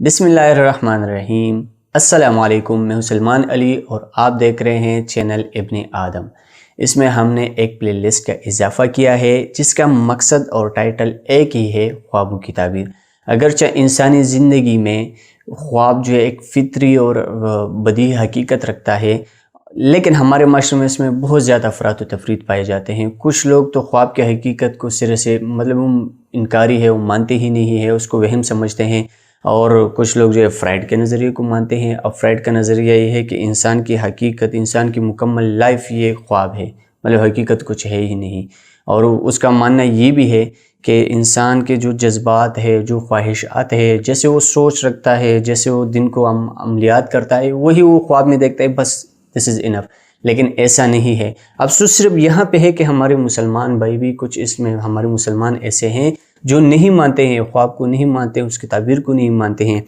बिस्मिल्लाहिर्रहमानिर्रहीम। अस्सलाम वालेकुम। मैं हूं सलमान अली और आप देख रहे हैं चैनल इब्न आदम। इसमें हमने एक प्ले लिस्ट का इजाफ़ा किया है जिसका मकसद और टाइटल एक ही है, ख्वाबों की ताबीर। अगरचे इंसानी ज़िंदगी में ख्वाब जो है एक फितरी और बदी हकीकत रखता है, लेकिन हमारे माशरे में इसमें बहुत ज़्यादा अफरात व तफरीत पाए जाते हैं। कुछ लोग तो ख्वाब की हकीकत को सिरे से इनकारी है, वो मानते ही नहीं है, उसको वहम समझते हैं। और कुछ लोग जो है फ्राइड के नज़रिए को मानते हैं। अब फ्राइड का नज़रिया ये है कि इंसान की हकीकत, इंसान की मुकम्मल लाइफ ये ख्वाब है, हकीकत कुछ है ही नहीं। और उसका मानना ये भी है कि इंसान के जो जज्बात है, जो ख्वाहिशात है, जैसे वो सोच रखता है, जैसे वो दिन को अमलियात करता है, वही वो ख्वाब में देखता है, बस दिस इज़ इनफ। लेकिन ऐसा नहीं है। अफसोस सिर्फ यहाँ पे है कि हमारे मुसलमान भाई भी कुछ इसमें, हमारे मुसलमान ऐसे हैं जो नहीं मानते हैं, ख्वाब को नहीं मानते हैं, उसकी ताबीर को नहीं मानते हैं।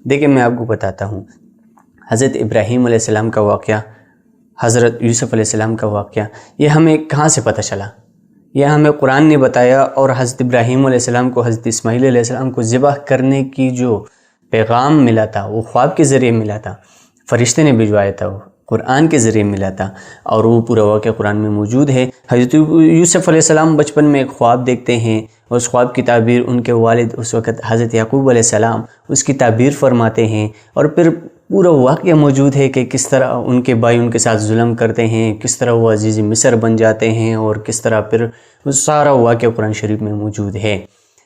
देखिए मैं आपको बताता हूँ, हज़रत इब्राहीम अलैहिस्सलाम का वाक़या, हज़रत यूसुफ़ अलैहिस्सलाम का वाक़या, ये हमें कहाँ से पता चला? यह हमें कुरान ने बताया। और हज़रत इब्राहीम अलैहिस्सलाम को हज़रत इस्माईल अलैहिस्सलाम को ज़िबह करने की जो पैगाम मिला था वो ख्वाब के ज़रिए मिला था, फ़रिश्ते ने भिजवाया था, वो कुरान के ज़रिए मिला था। और वो पूरा वाक़या कुरान में मौजूद है। हज़रत यूसुफ़ अलैहिस्सलाम बचपन में एक ख्वाब देखते हैं, उस ख्वाब की ताबीर उनके वालिद उस वक़्त हज़रत याकूब अलैहिस्सलाम उसकी ताबीर फरमाते हैं। और फिर पूरा वाक़या मौजूद है कि किस तरह उनके भाई उनके साथ जुल्म करते हैं, किस तरह वो अज़ीज़ मिस्र बन जाते हैं, और किस तरह फिर सारा वाक़या कुरान शरीफ में मौजूद है।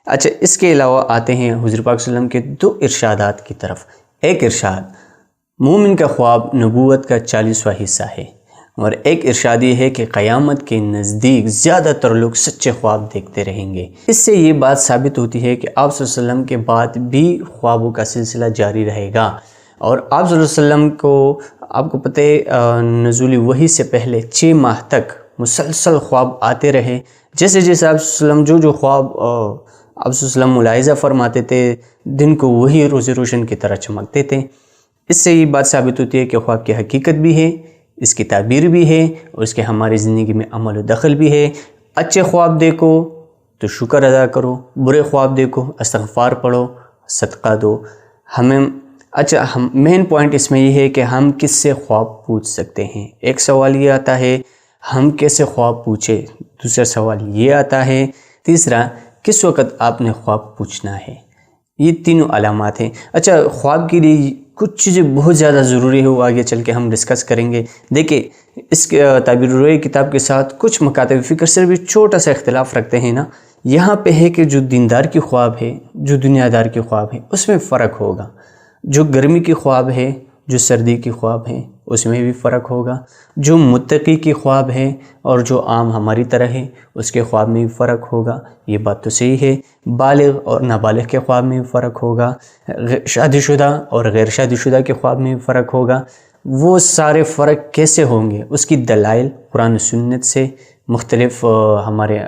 अच्छा, इसके अलावा आते हैं हुज़ूर पाक सल्लल्लाहु अलैहि वसल्लम के दो इरशादात की तरफ। एक इरशाद, मोमिन का ख्वाब नबूवत का 40वां हिस्सा है, और एक इरशाद ये है कि क़यामत के नज़दीक ज़्यादातर लोग सच्चे ख्वाब देखते रहेंगे। इससे ये बात साबित होती है कि आप सल्लल्लाहु अलैहि वसल्लम के बाद भी ख्वाबों का सिलसिला जारी रहेगा। और आप सल्लल्लाहु अलैहि वसल्लम को, आपको पता है, नुज़ूल वही से पहले 6 माह तक मुसलसल ख्वाब आते रहे। जैसे जैसे आप सल्लल्लाहु अलैहि वसल्लम जो ख्वाब आप सल्लल्लाहु अलैहि वसल्लम मुलाहिज़ा फरमाते थे, दिन को वही रोज़ रोशन की तरह चमकते थे। इससे ये बात साबित होती है कि ख्वाब की हकीकत भी है, इसकी ताबीर भी है, और इसके हमारी ज़िंदगी में अमल व दखल भी है। अच्छे ख्वाब देखो तो शुक्र अदा करो, बुरे ख्वाब देखो इस्तग़फ़ार पढ़ो, सदका दो। हम मेन पॉइंट इसमें ये है कि हम किससे ख्वाब पूछ सकते हैं। एक सवाल ये आता है हम कैसे ख्वाब पूछे, दूसरा सवाल ये आता है, तीसरा किस वक़्त आपने ख्वाब पूछना है। ये तीनों अलामात हैं। अच्छा, ख्वाब के लिए कुछ चीज़ें बहुत ज़्यादा ज़रूरी है, वो आगे चल के हम डिस्कस करेंगे। देखिए, इस ताबीर रुए किताब के साथ कुछ मकातब फ़िक्र से भी छोटा सा इख्तिलाफ़ रखते हैं ना। यहाँ पे है कि जो दीनदार की ख्वाब है, जो दुनियादार की ख्वाब है, उसमें फ़र्क होगा। जो गर्मी की ख्वाब है, जो सर्दी की ख्वाब है, उसमें भी फ़र्क होगा। जो मुत्तकी की ख्वाब है और जो आम हमारी तरह है, उसके ख्वाब में भी फ़र्क होगा। ये बात तो सही है। बालिग़ और नाबालिग़ के ख्वाब में भी फ़र्क होगा। शादीशुदा और गैर शादीशुदा के ख्वाब में भी फ़र्क होगा। वो सारे फ़र्क कैसे होंगे, उसकी दलाइल कुरान और सुन्नत से, मुख्तलिफ़ हमारे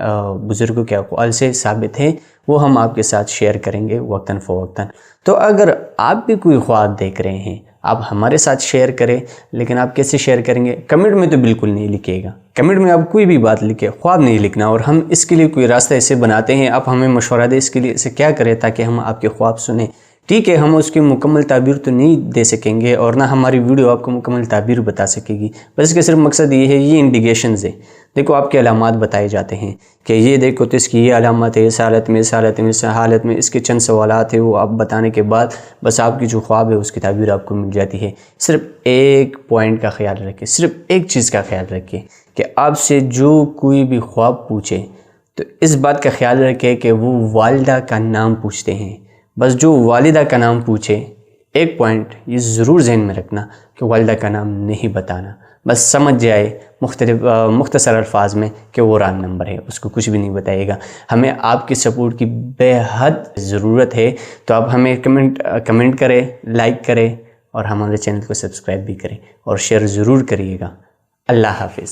बुज़ुर्गों के अक़वाल से साबित है। वो हम आपके साथ शेयर करेंगे वक्तन फ़वक्तन। तो अगर आप भी कोई ख्वाब देख रहे हैं, आप हमारे साथ शेयर करें। लेकिन आप कैसे शेयर करेंगे? कमेंट में तो बिल्कुल नहीं लिखिएगा। कमेंट में आप कोई भी बात लिखे, ख्वाब नहीं लिखना। और हम इसके लिए कोई रास्ता ऐसे बनाते हैं, आप हमें मशवरा दें इसके लिए ऐसे क्या करें ताकि हम आपके ख्वाब सुने। ठीक है, हम उसकी मुकम्मल ताबीर तो नहीं दे सकेंगे और ना हमारी वीडियो आपको मुकम्मल ताबीर बता सकेगी, बस इसका सिर्फ मकसद ये है, ये इंडिकेशंस है। देखो, आपके अलामात बताए जाते हैं कि ये देखो तो इसकी ये अलामत है, इस हालत में, इस हालत में, इस हालत में, इसके चंद सवालात है, वो आप बताने के बाद बस आपकी जो ख्वाब है उसकी ताबीर आपको मिल जाती है। सिर्फ एक पॉइंट का ख्याल रखिए, सिर्फ एक चीज़ का ख्याल रखिए कि आपसे जो कोई भी ख्वाब पूछे तो इस बात का ख्याल रखें कि वो वालिदा का नाम पूछते हैं। बस जो वालिदा का नाम पूछे, एक पॉइंट ये ज़रूर ज़हन में रखना कि वालिदा का नाम नहीं बताना। बस समझ जाए मुख्तसर अल्फाज में कि वो रॉन्ग नंबर है, उसको कुछ भी नहीं बताइएगा। हमें आपकी सपोर्ट की बेहद ज़रूरत है। तो आप हमें कमेंट करें, लाइक करें, और हमारे चैनल को सब्सक्राइब भी करें और शेयर ज़रूर करिएगा। अल्लाह हाफ़िज़।